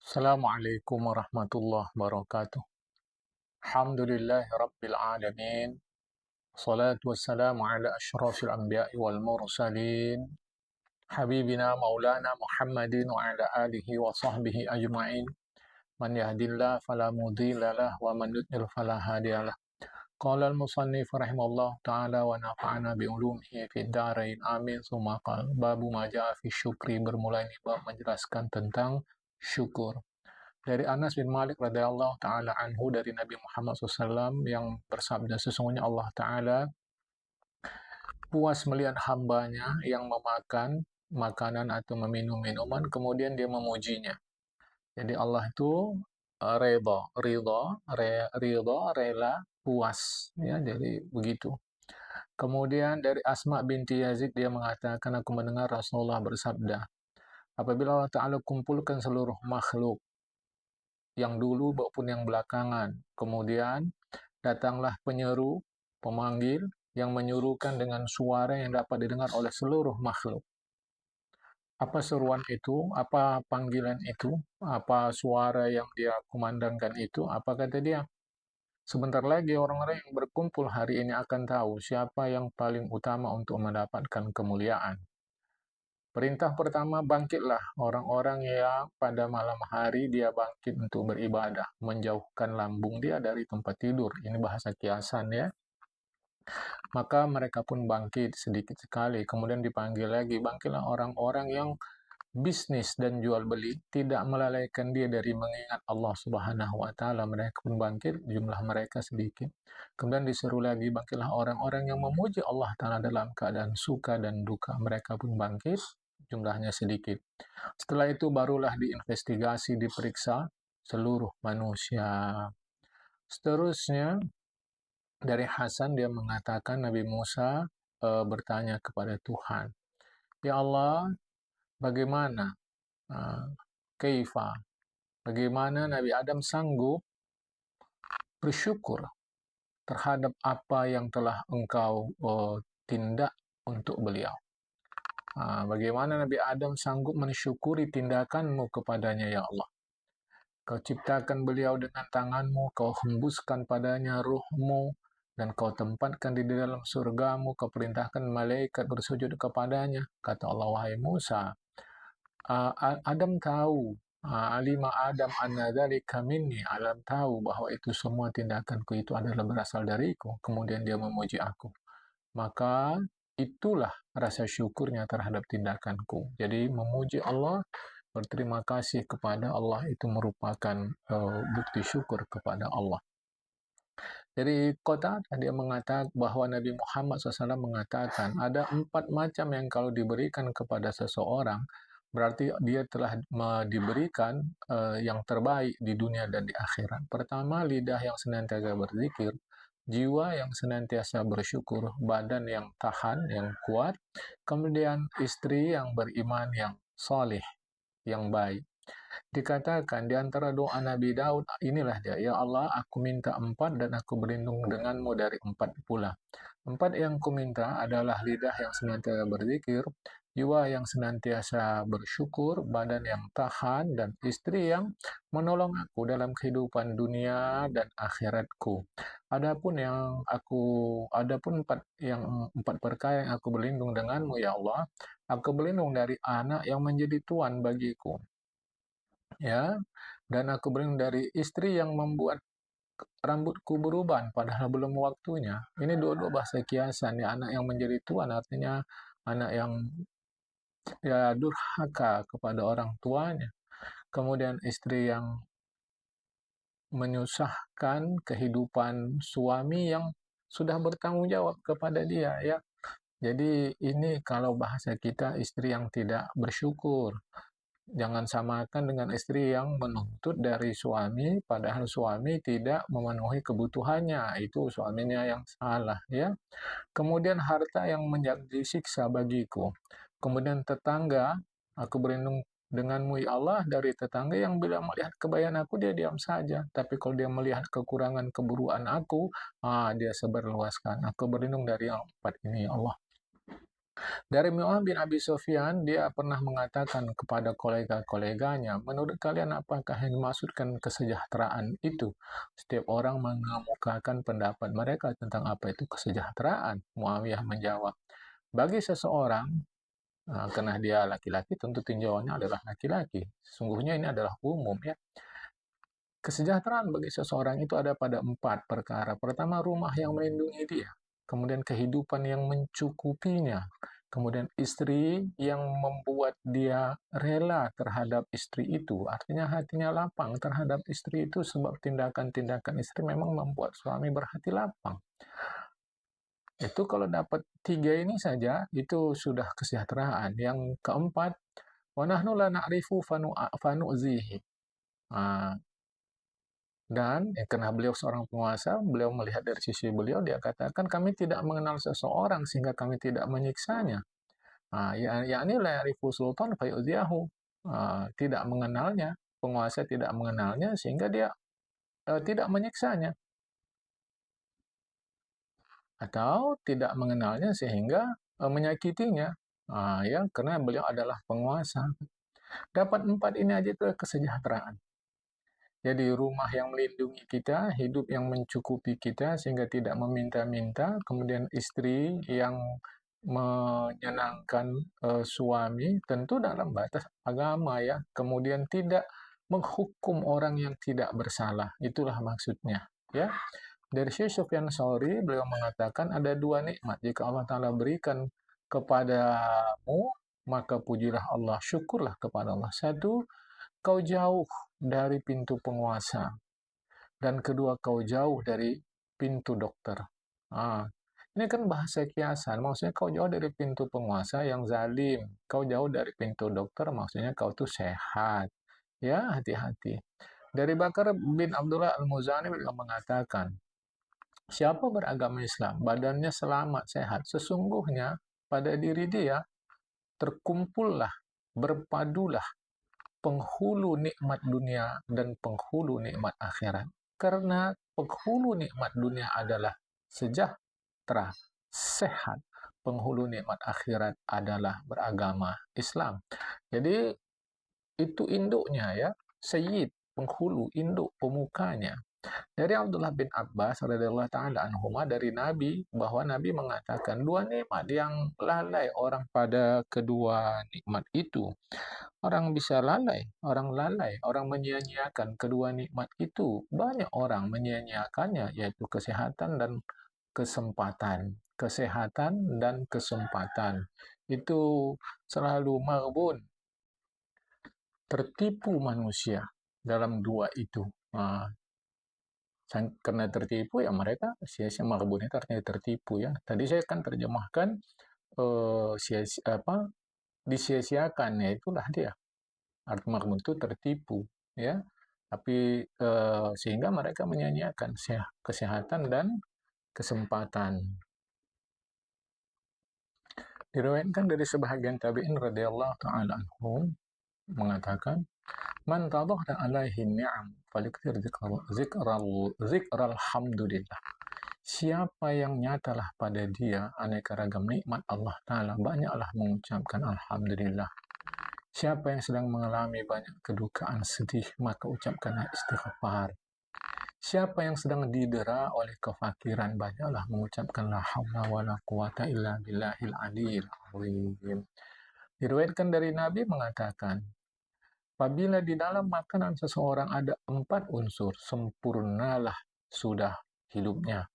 Assalamualaikum warahmatullahi wabarakatuh. Alhamdulillahi rabbil alamin. Salatu wassalamu ala asyrafil anbiya'i wal mursalin. Habibina maulana Muhammadin wa ala alihi wa sahbihi ajma'in. Man yahdillah fala mudilla lah wa man yudlil fala hadiyalah. Qala al-musannif rahimahullah ta'ala wa nafa'ana bi ulumihi fid dharain amin. Summa qala babu ma ja'a fi syukri, bermula ini bab menjelaskan tentang syukur. Dari Anas bin Malik radhiyallahu taala anhu dari Nabi Muhammad SAW yang bersabda, sesungguhnya Allah Taala puas melihat hambanya yang memakan makanan atau meminum minuman kemudian dia memujinya. Jadi Allah itu rela, puas, ya. Jadi begitu. Kemudian dari Asma binti Yazid dia mengatakan, aku mendengar Rasulullah bersabda, apabila Allah Taala kumpulkan seluruh makhluk yang dulu maupun yang belakangan. Kemudian datanglah penyeru, pemanggil yang menyuruhkan dengan suara yang dapat didengar oleh seluruh makhluk. Apa seruan itu? Apa panggilan itu? Apa suara yang dia kumandangkan itu? Apa kata dia? Sebentar lagi orang-orang yang berkumpul hari ini akan tahu siapa yang paling utama untuk mendapatkan kemuliaan. Perintah pertama, bangkitlah orang-orang yang pada malam hari dia bangkit untuk beribadah, menjauhkan lambung dia dari tempat tidur. Ini bahasa kiasan, ya. Maka mereka pun bangkit sedikit sekali, kemudian dipanggil lagi, bangkitlah orang-orang yang bisnis dan jual beli tidak melalaikan dia dari mengingat Allah Subhanahu wa taala. Mereka pun bangkit, jumlah mereka sedikit. Kemudian disuruh lagi, bangkitlah orang-orang yang memuji Allah taala dalam keadaan suka dan duka. Mereka pun bangkit, jumlahnya sedikit. Setelah itu barulah diinvestigasi, diperiksa seluruh manusia. Seterusnya dari Hasan dia mengatakan Nabi Musa bertanya kepada Tuhan, ya Allah, bagaimana kaifa, bagaimana Nabi Adam sanggup bersyukur terhadap apa yang telah engkau tindak untuk beliau. Bagaimana Nabi Adam sanggup mensyukuri tindakanmu kepadanya, ya Allah. Kau ciptakan beliau dengan tanganmu, kau hembuskan padanya ruhmu, dan kau tempatkan di dalam surgamu, kau perintahkan malaikat bersujud kepadanya. Kata Allah, wahai Musa, Adam tahu, alima Adam anna dzalika minni, Adam tahu bahwa itu semua tindakanku itu adalah berasal dariku. Kemudian dia memuji aku. Maka itulah rasa syukurnya terhadap tindakanku. Jadi memuji Allah, berterima kasih kepada Allah itu merupakan bukti syukur kepada Allah. Dari kota dia mengatakan bahwa Nabi Muhammad SAW mengatakan ada 4 macam yang kalau diberikan kepada seseorang berarti dia telah diberikan yang terbaik di dunia dan di akhirat. Pertama, lidah yang senantiasa berzikir, jiwa yang senantiasa bersyukur, badan yang tahan, yang kuat, kemudian istri yang beriman, yang soleh, yang baik. Dikatakan di antara doa Nabi Daud, inilah dia, ya Allah, aku minta 4 dan aku berlindung denganmu dari 4 pula. 4 yang kuminta adalah lidah yang senantiasa berzikir, jiwa yang senantiasa bersyukur, badan yang tahan, dan istri yang menolong aku dalam kehidupan dunia dan akhiratku. Adapun 4 perkara yang aku berlindung denganmu, ya Allah, aku berlindung dari anak yang menjadi tuan bagiku, ya, dan aku berlindung dari istri yang membuat rambutku beruban padahal belum waktunya. Ini dua-dua bahasa kiasan, ya. Anak yang menjadi tuan artinya anak yang ya durhaka kepada orang tuanya. Kemudian istri yang menyusahkan kehidupan suami yang sudah bertanggung jawab kepada dia, ya. Jadi ini kalau bahasa kita istri yang tidak bersyukur. Jangan samakan dengan istri yang menuntut dari suami, padahal suami tidak memenuhi kebutuhannya. Itu suaminya yang salah, ya. Kemudian harta yang menjadi siksa bagiku. Kemudian tetangga, aku berlindung denganmu, ya Allah, dari tetangga yang bila melihat kebaikan aku, dia diam saja. Tapi kalau dia melihat kekurangan keburukan aku, dia sebarluaskan. Aku berlindung dari yang 4 ini, ya Allah. Dari Mu'awiyah bin Abi Sufyan, dia pernah mengatakan kepada kolega-koleganya, menurut kalian apakah yang dimaksudkan kesejahteraan itu? Setiap orang mengemukakan pendapat mereka tentang apa itu kesejahteraan. Muawiyah menjawab, bagi seseorang, karena dia laki-laki, tentu tinjauannya adalah laki-laki. Sesungguhnya ini adalah umum ya. Kesejahteraan bagi seseorang itu ada pada 4 perkara. Pertama, rumah yang melindungi dia. Kemudian kehidupan yang mencukupinya. Kemudian istri yang membuat dia rela terhadap istri itu. Artinya hatinya lapang terhadap istri itu sebab tindakan-tindakan istri memang membuat suami berhati lapang. Itu kalau dapat 3 ini saja, itu sudah kesejahteraan. Yang keempat, wa nahnu la na'rifu fanu'zihi. Ah, Dan karena beliau seorang penguasa, beliau melihat dari sisi beliau, dia katakan kami tidak mengenal seseorang sehingga kami tidak menyiksanya. Yakni la ya'rifu sultan fayu'ziyahu. Tidak mengenalnya, penguasa tidak mengenalnya sehingga dia tidak menyiksanya. Atau tidak mengenalnya sehingga menyakitinya. Ya, karena beliau adalah penguasa. Dapat 4 ini aja itu kesejahteraan. Jadi rumah yang melindungi kita, hidup yang mencukupi kita sehingga tidak meminta-minta, kemudian istri yang menyenangkan suami, tentu dalam batas agama ya. Kemudian tidak menghukum orang yang tidak bersalah, itulah maksudnya ya. Dari Syekh Sufyan Tsauri, beliau mengatakan ada 2 nikmat jika Allah Ta'ala berikan kepadamu, maka pujilah Allah, syukurlah kepada Allah. Satu, kau jauh dari pintu penguasa. Dan kedua, kau jauh dari pintu dokter. Ah, ini kan bahasa kiasan, maksudnya kau jauh dari pintu penguasa yang zalim. Kau jauh dari pintu dokter, maksudnya kau tuh sehat. Ya, hati-hati. Dari Bakar bin Abdullah Al-Muzani beliau mengatakan, siapa beragama Islam, badannya selamat, sehat, sesungguhnya pada diri dia terkumpullah, berpadulah penghulu nikmat dunia dan penghulu nikmat akhirat. Karena penghulu nikmat dunia adalah sejahtera, sehat. Penghulu nikmat akhirat adalah beragama Islam. Jadi itu induknya ya, Sayyid, penghulu, induk, pemukanya. Dari Abdullah bin Abbas radhiyallahu taala anhuma dari Nabi bahwa Nabi mengatakan 2 nikmat yang lalai orang pada kedua nikmat itu. Orang bisa lalai, orang menyia-nyiakan kedua nikmat itu. Banyak orang menyia-nyiakannya, yaitu kesehatan dan kesempatan. Kesehatan dan kesempatan. Itu selalu maghbun, tertipu manusia dalam 2 itu. Karena tertipu ya mereka sia-sia, maghbun itu artinya tertipu ya. Tadi saya kan terjemahkan disia-siakan, ya itulah dia. Arti maghbun itu tertipu ya. Tapi sehingga mereka menyanyiakan kesehatan dan kesempatan. Diriwayatkan dari sebahagian tabi'in radhiyallahu taala anhum mengatakan, man tadahna alaihi ni'am falikthir zikral hamdulillah. Siapa yang nyatalah pada dia aneka ragam nikmat Allah Ta'ala, banyaklah mengucapkan Alhamdulillah. Siapa yang sedang mengalami banyak kedukaan sedih, maka ucapkanlah istighfar. Siapa yang sedang didera oleh kefakiran, banyaklah mengucapkan la haula wala quwata illa billahil aliyil azim. Diriwayatkan dari Nabi mengatakan, apabila di dalam makanan seseorang ada 4 unsur, sempurnalah sudah hidupnya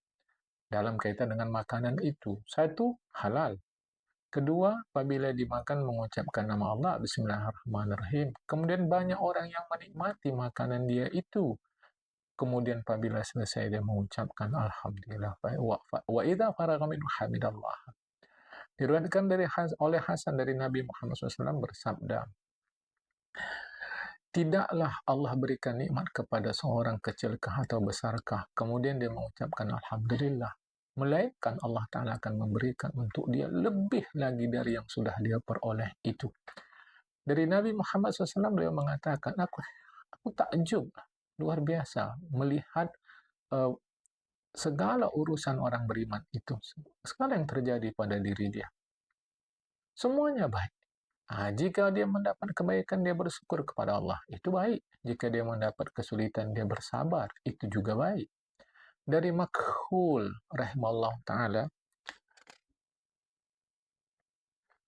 dalam kaitan dengan makanan itu. 1, halal. Kedua, apabila dimakan mengucapkan nama Allah, Bismillahirrahmanirrahim. Kemudian banyak orang yang menikmati makanan dia itu. Kemudian apabila selesai dia mengucapkan Alhamdulillah. Wa idza faragha minhu hamidallah. Diriwayatkan oleh Hasan dari Nabi Muhammad SAW bersabda, tidaklah Allah berikan nikmat kepada seorang kecilkah atau besarkah, kemudian dia mengucapkan Alhamdulillah, melainkan Allah Ta'ala akan memberikan untuk dia lebih lagi dari yang sudah dia peroleh itu. Dari Nabi Muhammad SAW beliau mengatakan, aku takjub, luar biasa, melihat uh, segala urusan orang beriman itu, segala yang terjadi pada diri dia. Semuanya baik. Jika dia mendapat kebaikan, dia bersyukur kepada Allah. Itu baik. Jika dia mendapat kesulitan, dia bersabar. Itu juga baik. Dari Makhul rahimahullah ta'ala,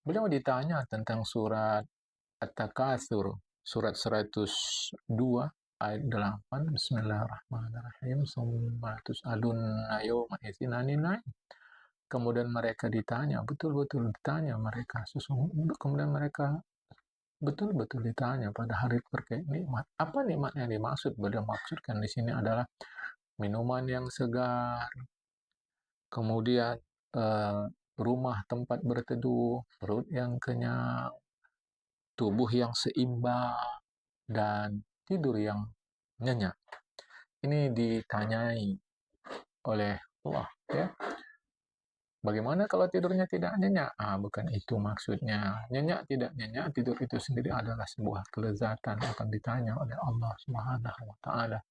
beliau ditanya tentang surat At-Takatsur, surat 102 ayat 8, Bismillahirrahmanirrahim, summa tus'alunna yawma idzin 'anil na'im. Kemudian mereka ditanya, betul-betul ditanya mereka, kemudian mereka betul-betul ditanya pada hari terkait nikmat. Apa nikmat yang dimaksud? Beliau maksudkan di sini adalah minuman yang segar, kemudian eh, rumah tempat berteduh, perut yang kenyang, tubuh yang seimbang, dan tidur yang nyenyak. Ini ditanyai oleh Allah, ya. Bagaimana kalau tidurnya tidak nyenyak? Bukan itu maksudnya. Nyenyak tidak nyenyak, tidur itu sendiri adalah sebuah kelezatan, akan ditanya oleh Allah Subhanahu wa taala.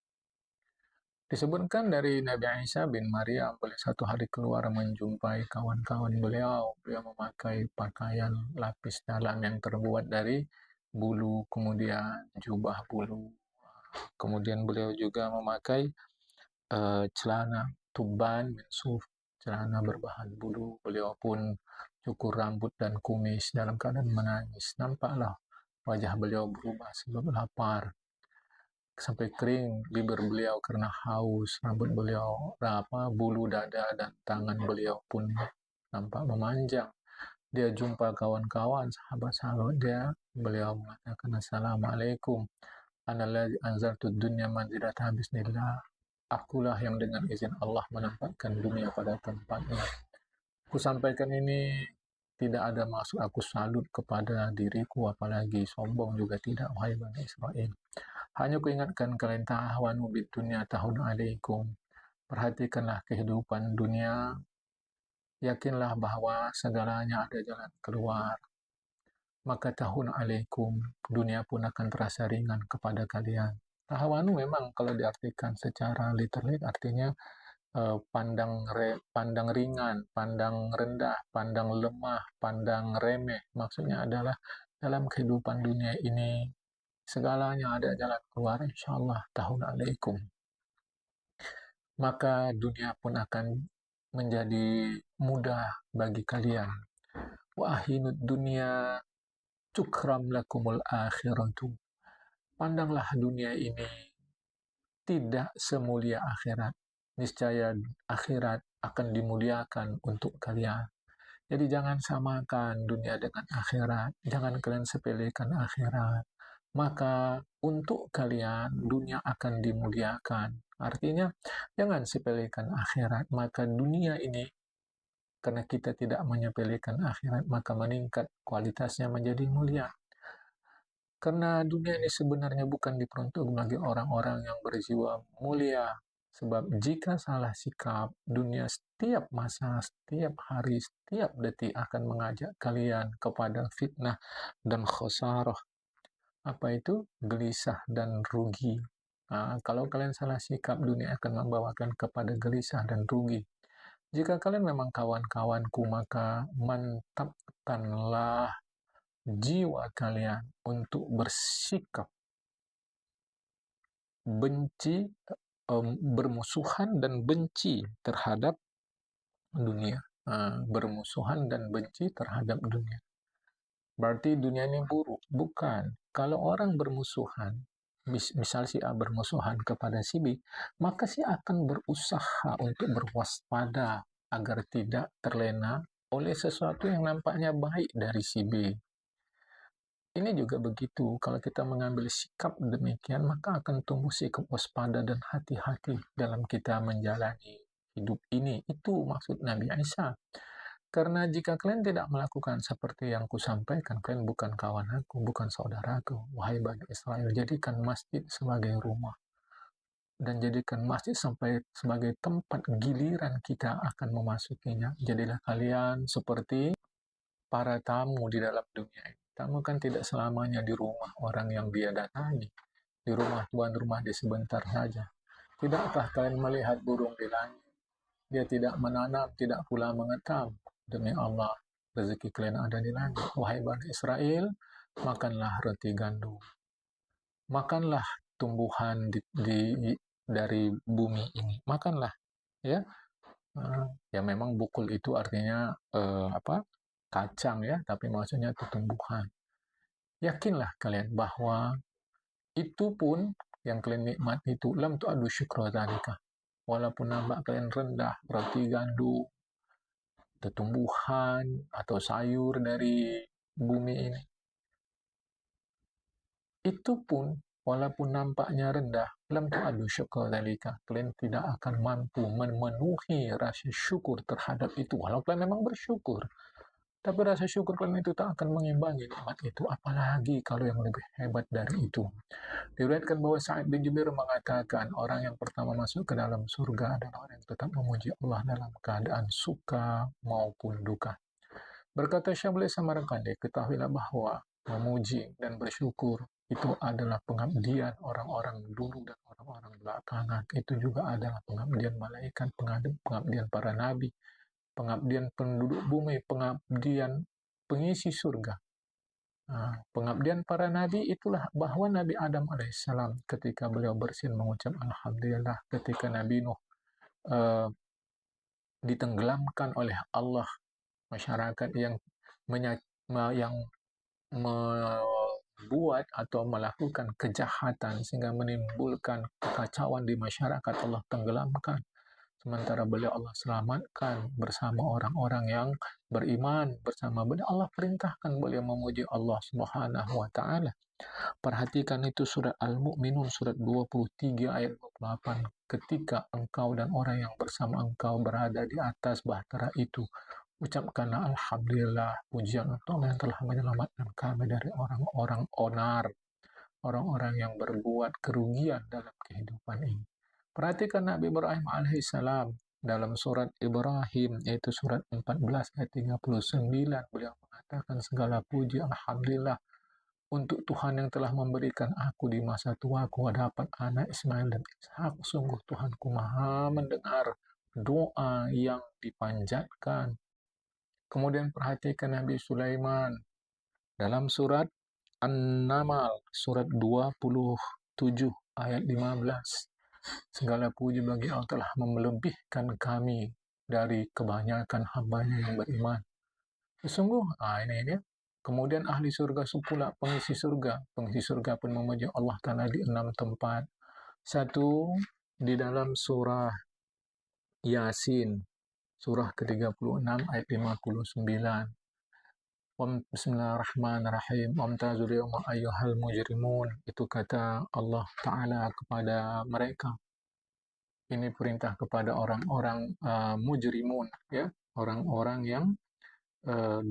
Disebutkan dari Nabi Isa bin Maryam, beliau satu hari keluar menjumpai kawan-kawan beliau. Beliau memakai pakaian lapis dalam yang terbuat dari bulu, kemudian jubah bulu. Kemudian beliau juga memakai celana tuban min suf, celana berbahan bulu. Beliau pun cukur rambut dan kumis dalam keadaan menangis. Nampaklah wajah beliau berubah sebab lapar. Sampai kering bibir beliau karena haus. Rambut beliau bulu dada dan tangan beliau pun nampak memanjang. Dia jumpa kawan-kawan, sahabat-sahabat dia. Beliau mengatakan, Assalamualaikum. Analladzi anzaltud dunya manzilata bismillah. Akulah yang dengan izin Allah menempatkan dunia pada tempatnya. Aku sampaikan ini tidak ada maksud aku salut kepada diriku, apalagi sombong juga tidak, wahai Bani Israel. Hanya kuingatkan kalian tahwanu bid dunia tahun alaikum. Perhatikanlah kehidupan dunia, yakinlah bahwa segalanya ada jalan keluar. Maka tahun alaikum, dunia pun akan terasa ringan kepada kalian. Tahwanu memang kalau diartikan secara literal artinya pandang ringan, pandang rendah, pandang lemah, pandang remeh. Maksudnya adalah dalam kehidupan dunia ini segalanya ada jalan keluar, insyaallah tahun alaikum. Maka dunia pun akan menjadi mudah bagi kalian. Wa ahinud dunia tukram lakumul akhiratu. Pandanglah dunia ini tidak semulia akhirat. Niscaya akhirat akan dimuliakan untuk kalian. Jadi jangan samakan dunia dengan akhirat. Jangan kalian sepelekan akhirat. Maka untuk kalian dunia akan dimuliakan. Artinya jangan sepelekan akhirat. Maka dunia ini, karena kita tidak menyepelekan akhirat, maka meningkat kualitasnya menjadi mulia. Karena dunia ini sebenarnya bukan diperuntukkan bagi orang-orang yang berjiwa mulia. Sebab jika salah sikap, dunia setiap masa, setiap hari, setiap detik akan mengajak kalian kepada fitnah dan khosarah. Apa itu? Gelisah dan rugi. Kalau kalian salah sikap, dunia akan membawakan kepada gelisah dan rugi. Jika kalian memang kawan-kawanku, maka mantapkanlah jiwa kalian untuk bersikap benci, bermusuhan dan benci terhadap dunia. Bermusuhan dan benci terhadap dunia. Berarti dunia ini buruk? Bukan. Kalau orang bermusuhan, misal si A bermusuhan kepada si B, maka si A akan berusaha untuk berwaspada agar tidak terlena oleh sesuatu yang nampaknya baik dari si B. Ini juga begitu, kalau kita mengambil sikap demikian, maka akan tumbuh sikap waspada dan hati-hati dalam kita menjalani hidup ini. Itu maksud Nabi Isa. Karena jika kalian tidak melakukan seperti yang kusampaikan, kalian bukan kawan aku, bukan saudaraku. Wahai Bani Israel, jadikan masjid sebagai rumah. Dan jadikan masjid sampai sebagai tempat giliran kita akan memasukinya. Jadilah kalian seperti para tamu di dalam dunia ini. Tamu kan tidak selamanya di rumah orang yang dia datangi. Di rumah tuan rumah dia sebentar saja. Tidakkah kalian melihat burung di langit? Dia tidak menanam, tidak pula mengetam. Demi Allah, rezeki kalian ada di langit. Wahai Bani Israel, makanlah roti gandum, makanlah tumbuhan dari bumi ini, makanlah, ya. Ya memang bukul itu artinya apa? Kacang, ya, tapi maksudnya itu tumbuhan. Yakinlah kalian bahwa itu pun yang kalian nikmat itu lam tu'adu syukra dzalika. Walaupun nampak kalian rendah, roti gandum, tumbuhan atau sayur dari bumi ini, itu pun walaupun nampaknya rendah, lam tu'adu syukra dzalika. Kalian tidak akan mampu memenuhi rasa syukur terhadap itu. Walau kalian memang bersyukur, tapi rasa syukur kalian itu tak akan mengimbangi nikmat itu. Apalagi kalau yang lebih hebat dari itu. Diriwayatkan bahwa Sa'id bin Jubair mengatakan, orang yang pertama masuk ke dalam surga adalah orang yang tetap memuji Allah dalam keadaan suka maupun duka. Berkata Syaikhul Islam Marqandi, ketahuilah bahwa memuji dan bersyukur itu adalah pengabdian orang-orang dulu dan orang-orang belakangan. Itu juga adalah pengabdian malaikat, pengabdian para nabi, pengabdian penduduk bumi, pengabdian pengisi surga. Pengabdian para nabi itulah bahwa Nabi Adam alaihissalam ketika beliau bersin mengucap Alhamdulillah, ketika Nabi Nuh ditenggelamkan oleh Allah, masyarakat yang yang membuat atau melakukan kejahatan sehingga menimbulkan kekacauan di masyarakat, Allah tenggelamkan. Sementara beliau Allah selamatkan bersama orang-orang yang beriman bersama beliau. Allah perintahkan beliau memuji Allah Subhanahu wa taala. Perhatikan itu surat Al-Mu'minun surat 23 ayat 28. Ketika engkau dan orang yang bersama engkau berada di atas bahtera itu, ucapkanlah Alhamdulillah, pujian untuk Allah yang telah menyelamatkan kami dari orang-orang onar, orang-orang yang berbuat kerugian dalam kehidupan ini. Perhatikan Nabi Ibrahim alaihissalam dalam surat Ibrahim, yaitu surat 14 ayat 39, beliau mengatakan segala puji Alhamdulillah untuk Tuhan yang telah memberikan aku di masa tuaku dapat anak Ismail dan Ishak. Sungguh Tuhanku maha mendengar doa yang dipanjatkan. Kemudian perhatikan Nabi Sulaiman dalam surat An-Naml surat 27 ayat 15. Segala puji bagi Allah telah melebihkan kami dari kebanyakan hambanya yang beriman. Sesungguh, ini dia. Kemudian ahli surga pula pengisi surga pun memuji Allah Ta'ala di 6 tempat. Satu, di dalam surah Yasin, surah ke-36 ayat 59. Bismillahirrahmanirrahim. Wamtazul yawma ayyuhal mujrimun. Itu kata Allah Ta'ala kepada mereka. Ini perintah kepada orang-orang mujrimun, ya, orang-orang yang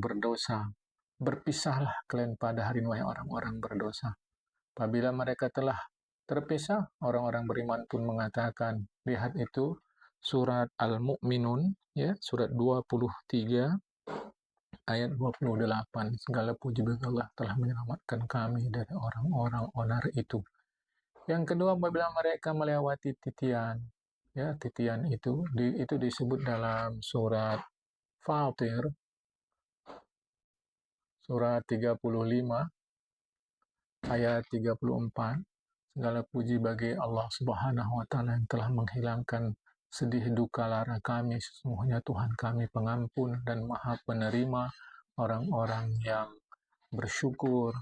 berdosa. Berpisahlah kalian pada hari ini, wahai orang-orang berdosa. Apabila mereka telah terpisah, orang-orang beriman pun mengatakan, lihat itu surat Al-Mu'minun, ya, surat 23 ayat 28. Segala puji bagi Allah telah menyelamatkan kami dari orang-orang onar itu. Yang kedua, apabila mereka melewati titian, ya, titian itu disebut dalam surat Fatir surat 35 ayat 34. Segala puji bagi Allah Subhanahu wa taala yang telah menghilangkan sedih duka lara kami. Sesungguhnya Tuhan kami pengampun dan Maha penerima orang-orang yang bersyukur.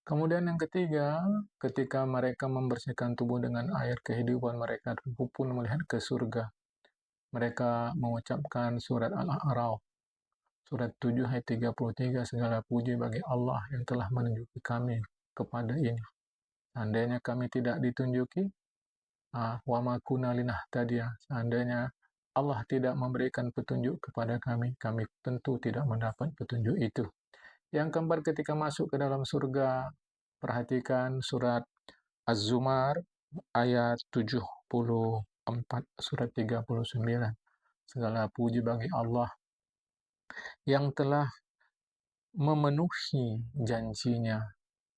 Kemudian yang ketiga, ketika mereka membersihkan tubuh dengan air kehidupan, mereka pun melihat ke surga. Mereka mengucapkan surat Al-A'raf surat 7 ayat 33, segala puji bagi Allah yang telah menunjuki kami kepada ini. Seandainya kami tidak ditunjuki, wa ma kunna linahtadiya, seandainya Allah tidak memberikan petunjuk kepada kami, kami tentu tidak mendapat petunjuk itu. Yang keempat, ketika masuk ke dalam surga, perhatikan surat Az-Zumar ayat 74, surat 39. Segala puji bagi Allah yang telah memenuhi janjinya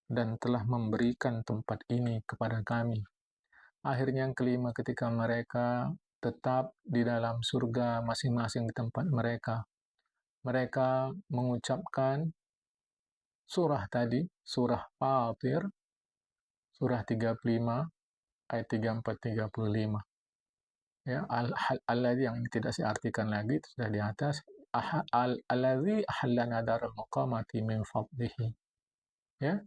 dan telah memberikan tempat ini kepada kami. Akhirnya yang kelima, ketika mereka tetap di dalam surga masing-masing di tempat mereka, mereka mengucapkan surah tadi, surah Fatir, surah 35, ayat 34-35. Ya, alladzi yang tidak saya artikan lagi, itu sudah di atas. Alladzi ahallana daral muqamati min fadlihi. Ya,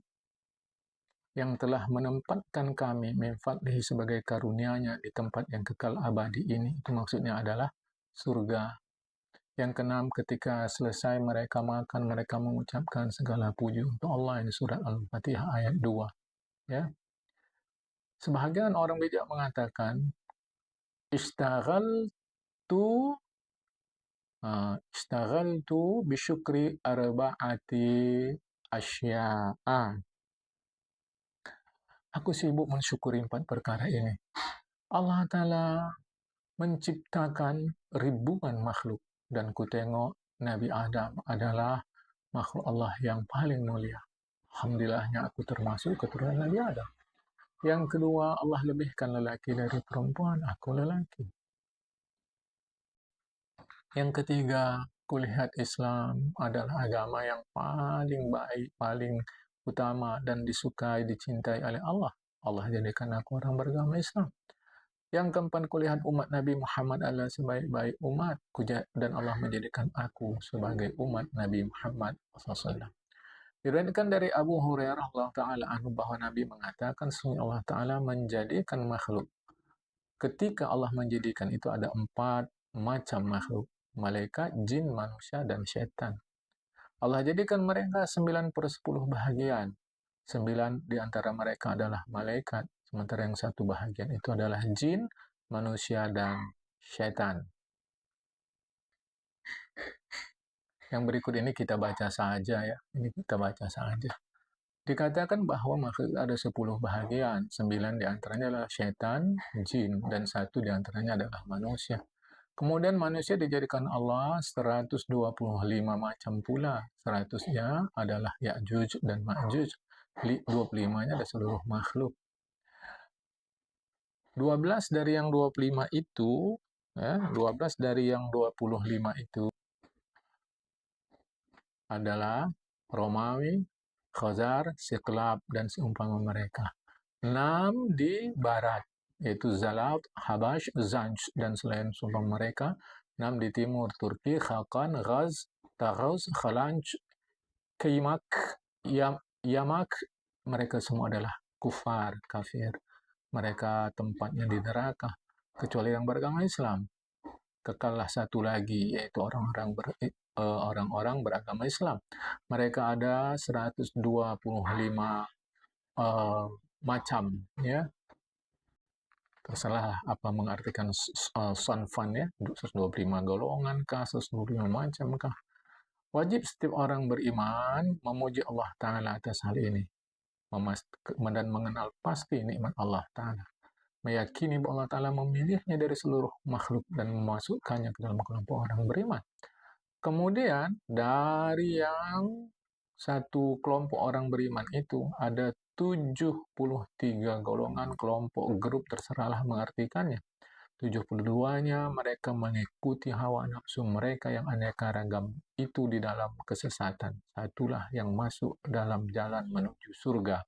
yang telah menempatkan kami min fadlihi sebagai karunia-Nya di tempat yang kekal abadi ini. Itu maksudnya adalah surga. Yang keenam, ketika selesai mereka makan, mereka mengucapkan segala puji untuk Allah. Ini surat Al-Fatihah ayat 2. Ya. Sebahagian orang bijak mengatakan, Ishtaghaltu bisyukri arba'ati asya'a. Aku sibuk mensyukuri 4 perkara ini. Allah Ta'ala menciptakan ribuan makhluk, dan kutengok Nabi Adam adalah makhluk Allah yang paling mulia. Alhamdulillahnya aku termasuk keturunan Nabi Adam. Yang kedua, Allah lebihkan lelaki dari perempuan, aku lelaki. Yang ketiga, kulihat Islam adalah agama yang paling baik, paling utama, dan disukai, dicintai oleh Allah. Allah jadikan aku orang beragama Islam. Yang keempat, kulihat umat Nabi Muhammad adalah sebaik-baik umat, dan Allah menjadikan aku sebagai umat Nabi Muhammad SAW. Diriwayatkan dari Abu Hurairah Allah Ta'ala anhu bahwa Nabi mengatakan, sesungguhnya Allah Ta'ala menjadikan makhluk. Ketika Allah menjadikan itu ada 4 macam makhluk. Malaikat, jin, manusia, dan syaitan. Allah jadikan mereka 9/10 bahagian. 9 di antara mereka adalah malaikat, sementara yang 1 bahagian itu adalah jin, manusia, dan syaitan. Yang berikut ini kita baca saja ya. Ini kita baca saja. Dikatakan bahwa makhluk ada 10 bahagian. 9 di antaranya adalah syaitan, jin, dan 1 di antaranya adalah manusia. Kemudian manusia dijadikan Allah 125 macam pula. 100-nya adalah Ya'juj dan Ma'juj. 25-nya ada seluruh makhluk. 12 dari yang 25 itu, ya, 12 dari yang 25 itu adalah Romawi, Khazar, Siklab, dan seumpama mereka. 6 di barat, yaitu Zalat, Habash, Zanj, dan selain seumpama mereka. 6 di timur, Turki, Khakan, Ghaz, Taghuz, Khalanj, Kaimak, Yamak. Mereka semua adalah kufar, kafir. Mereka tempatnya di neraka, kecuali yang beragama Islam. Kekallah 1 lagi, yaitu orang-orang beragama Islam. Mereka ada 125 macam, ya. Terserah apa mengartikan sonfan, ya. 125 golongan kah, 125 macam kah. Wajib setiap orang beriman memuji Allah Ta'ala atas hal ini, dan mengenal pasti nikmat Allah Ta'ala, meyakini bahwa Allah Ta'ala memilihnya dari seluruh makhluk dan memasukkannya ke dalam kelompok orang beriman. Kemudian dari yang 1 kelompok orang beriman itu ada 73 golongan, kelompok, grup, terserahlah mengartikannya. 72-nya mereka mengikuti hawa nafsu mereka yang aneka ragam itu di dalam kesesatan. 1-lah yang masuk dalam jalan menuju surga.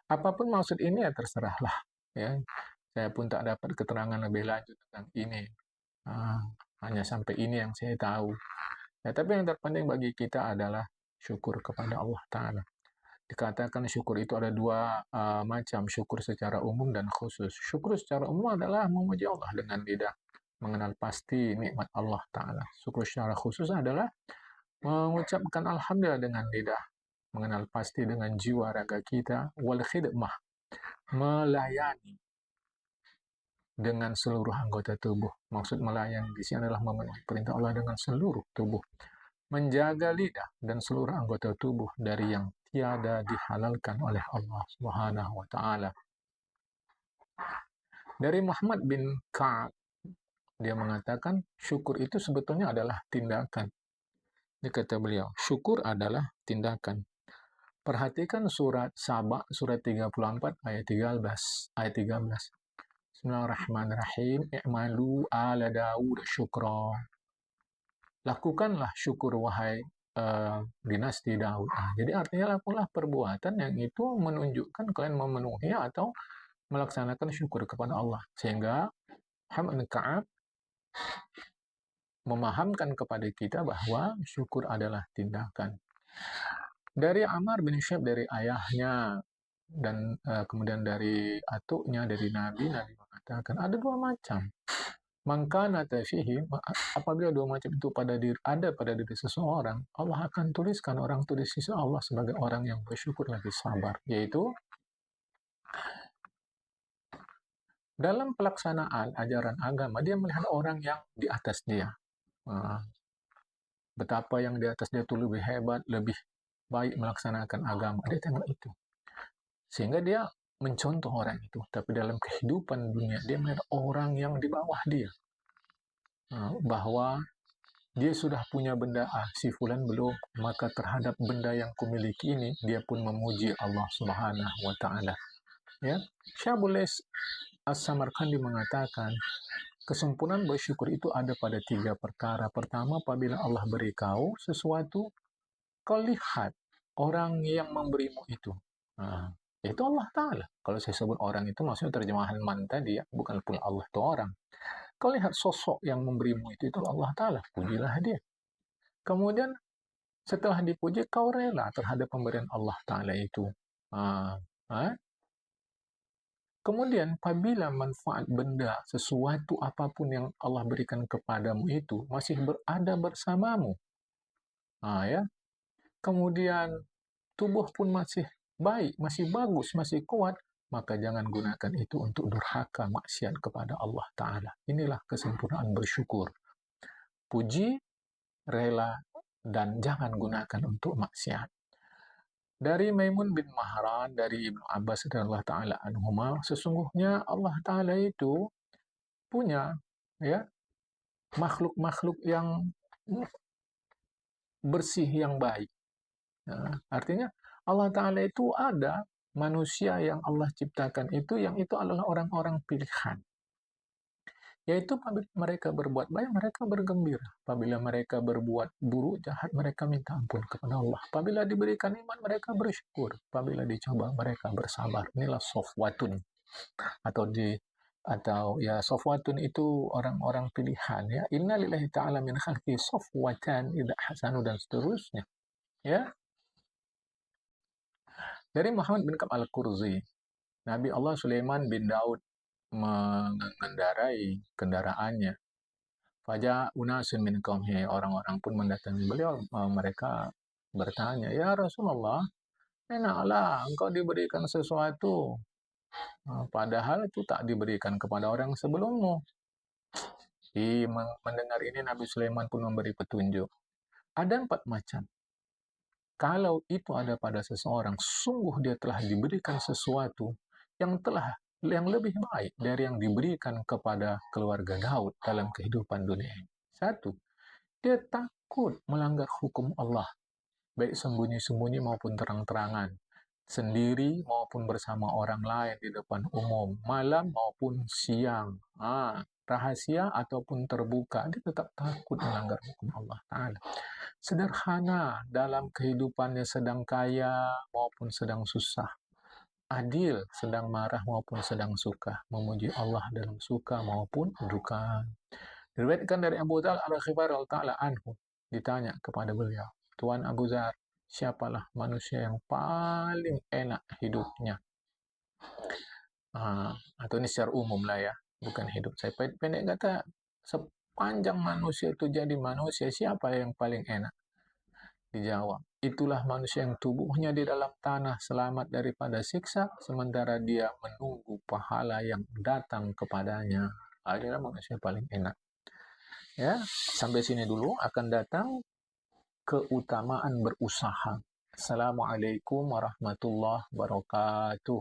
Apapun maksud ini ya terserahlah. Ya. Saya pun tak dapat keterangan lebih lanjut tentang ini. Hanya sampai ini yang saya tahu. Ya, tapi yang terpenting bagi kita adalah syukur kepada Allah Ta'ala. Dikatakan syukur itu ada 2 macam, syukur secara umum dan khusus. Syukur secara umum adalah memuji Allah dengan lidah, mengenal pasti nikmat Allah Ta'ala. Syukur secara khusus adalah mengucapkan Alhamdulillah dengan lidah, mengenal pasti dengan jiwa raga kita, wal khidmah, melayani dengan seluruh anggota tubuh. Maksud melayani di sini adalah memenuhi perintah Allah dengan seluruh tubuh. Menjaga lidah dan seluruh anggota tubuh dari yang tiada dihalalkan oleh Allah Subhanahu wa Ta'ala. Dari Muhammad bin Ka'ab, dia mengatakan syukur itu sebetulnya adalah tindakan. Ini kata beliau, syukur adalah tindakan. Perhatikan surat Saba, surat 34 ayat 13. Bismillahirrahmanirrahim. I'malu ala Dawud syukra. lakukanlah syukur wahai dinasti Daud. Jadi artinya lakukanlah perbuatan yang itu menunjukkan kalian memenuhi atau melaksanakan syukur kepada Allah. Sehingga Muhammad bin Ka'ab memahamkan kepada kita bahwa syukur adalah tindakan. Dari Ammar bin Syab, dari ayahnya, dan kemudian dari atuknya, dari Nabi mengatakan ada dua macam. Mangkana fihi, apabila dua macam itu ada pada diri seseorang, Allah akan tuliskan orang itu di sisi Allah sebagai orang yang bersyukur lagi sabar, yaitu dalam pelaksanaan ajaran agama dia melihat orang yang di atas dia. Betapa yang di atas dia itu lebih hebat, lebih baik melaksanakan agama. Dia tengok itu. Sehingga dia mencontoh orang itu. Tapi dalam kehidupan dunia, dia melihat orang yang di bawah dia. Bahwa dia sudah punya benda, si fulan belum, maka terhadap benda yang kumiliki ini, dia pun memuji Allah Subhanahu wa Ta'ala. Ya, Syabulais As-Samarkandi mengatakan, kesempurnaan bersyukur itu ada pada 3 perkara. Pertama, apabila Allah beri kau sesuatu, kau lihat orang yang memberimu itu. Itu Allah Ta'ala. Kalau saya sebut orang itu, maksudnya terjemahan man tadi, ya, bukan pula Allah itu orang. Kau lihat sosok yang memberimu itu Allah Ta'ala. Pujilah dia. Kemudian, setelah dipuji, kau rela terhadap pemberian Allah Ta'ala itu. Kemudian, apabila manfaat benda, sesuatu apapun yang Allah berikan kepadamu itu masih berada bersamamu, ya. Kemudian tubuh pun masih baik, masih bagus, masih kuat, maka jangan gunakan itu untuk durhaka, maksiat kepada Allah Ta'ala. Inilah kesempurnaan bersyukur. Puji, rela, dan jangan gunakan untuk maksiat. Dari Maimun bin Mahran, dari Ibnu Abbas radhiyallahu ta'ala anhuma, sesungguhnya Allah Ta'ala itu punya, ya, makhluk-makhluk yang bersih, yang baik. Artinya Allah Ta'ala itu ada manusia yang Allah ciptakan itu, yang itu adalah orang-orang pilihan. Yaitu apabila mereka berbuat baik, mereka bergembira. Apabila mereka berbuat buruk, jahat, mereka minta ampun kepada Allah. Apabila diberikan iman, mereka bersyukur. Apabila dicoba, mereka bersabar. Inilah sofwatun. Atau ya, sofwatun itu orang-orang pilihan. Ya, inna lillahi ta'ala min khalqi sofwatan idha hasanu, dan seterusnya. Ya. Dari Muhammad bin Ka'ab al-Qurzi, Nabi Allah Sulaiman bin Daud mengendarai kendaraannya. Faja unasun min qaumhi, orang-orang pun mendatangi beliau, mereka bertanya, "Ya Rasulullah, enaklah engkau diberikan sesuatu, padahal itu tak diberikan kepada orang sebelummu." Mendengar ini, Nabi Sulaiman pun memberi petunjuk. Ada 4 macam. Kalau itu ada pada seseorang, sungguh dia telah diberikan sesuatu yang lebih baik dari yang diberikan kepada keluarga Daud dalam kehidupan dunia ini. 1, dia takut melanggar hukum Allah, baik sembunyi-sembunyi maupun terang-terangan, sendiri maupun bersama orang lain di depan umum, malam maupun siang, rahasia ataupun terbuka, dia tetap takut melanggar hukum Allah Ta'ala. Sederhana dalam kehidupannya, sedang kaya maupun sedang susah, adil sedang marah maupun sedang suka, memuji Allah dalam suka maupun duka. Diriwayatkan dari Abu Dzar al-Ghifari ta'ala anhu, ditanya kepada beliau, "Tuan Abu Dzar, siapalah manusia yang paling enak hidupnya?" Atau ini secara umum lah ya, bukan hidup. Saya pendek kata, sepanjang manusia itu jadi manusia, siapa yang paling enak? Dijawab, itulah manusia yang tubuhnya di dalam tanah selamat daripada siksa, sementara dia menunggu pahala yang datang kepadanya. Adalah manusia paling enak. Ya, sampai sini dulu. Akan datang keutamaan berusaha. Assalamualaikum warahmatullahi wabarakatuh.